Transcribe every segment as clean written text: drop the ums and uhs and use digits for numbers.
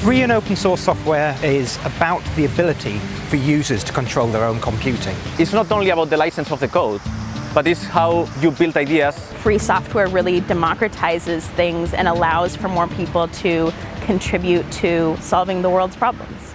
Free and open source software is about the ability for users to control their own computing. It's not only about the license of the code, but it's how you build ideas. Free software really democratizes things and allows for more people to contribute to solving the world's problems.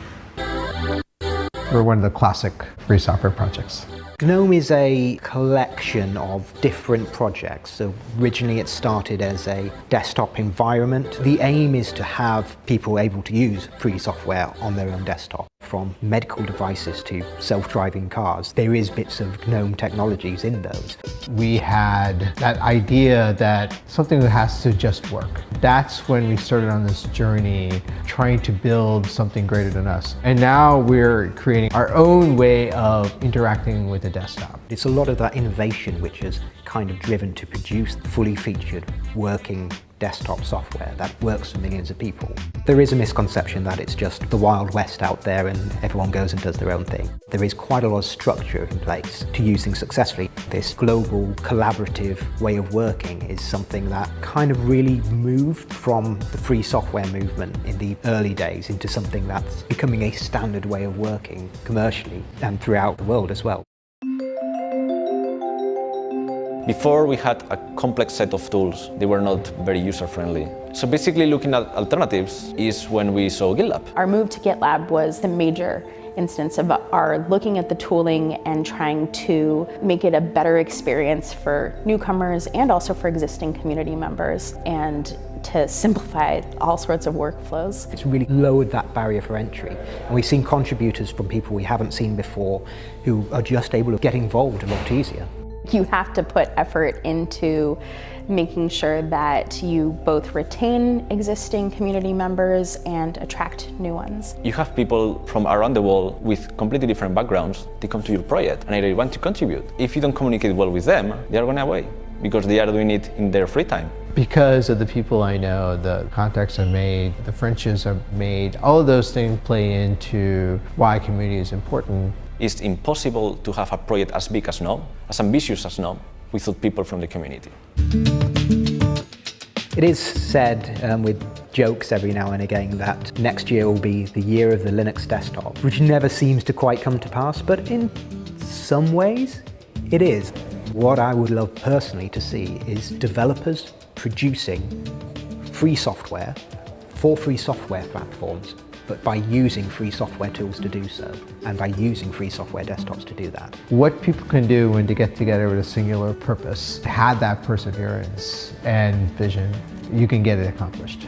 We're one of the classic free software projects. GNOME is a collection of different projects. So originally it started as a desktop environment. The aim is to have people able to use free software on their own desktop, from medical devices to self-driving cars. There is bits of GNOME technologies in those. We had that idea that something has to just work. That's when we started on this journey trying to build something greater than us. And now we're creating our own way of interacting with the desktop. It's a lot of that innovation which is kind of driven to produce fully featured working desktop software that works for millions of people. There is a misconception that it's just the Wild West out there and everyone goes and does their own thing. There is quite a lot of structure in place to use things successfully. This global collaborative way of working is something that kind of really moved from the free software movement in the early days into something that's becoming a standard way of working commercially and throughout the world as well. Before, we had a complex set of tools. They were not very user-friendly. So basically looking at alternatives is when we saw GitLab. Our move to GitLab was the major instance of our looking at the tooling and trying to make it a better experience for newcomers and also for existing community members, and to simplify all sorts of workflows. It's really lowered that barrier for entry. And we've seen contributors from people we haven't seen before who are just able to get involved a lot easier. You have to put effort into making sure that you both retain existing community members and attract new ones. You have people from around the world with completely different backgrounds. They come to your project and they want to contribute. If you don't communicate well with them, they are going away because they are doing it in their free time. Because of the people I know, the contacts I've made, the friendships I've made, all of those things play into why community is important. It's impossible to have a project as big as GNOME, as ambitious as GNOME, without people from the community. It is said with jokes every now and again that next year will be the year of the Linux desktop, which never seems to quite come to pass, but in some ways it is. What I would love personally to see is developers producing free software for free software platforms, but by using free software tools to do so, and by using free software desktops to do that. What people can do when they get together with a singular purpose, have that perseverance and vision, you can get it accomplished.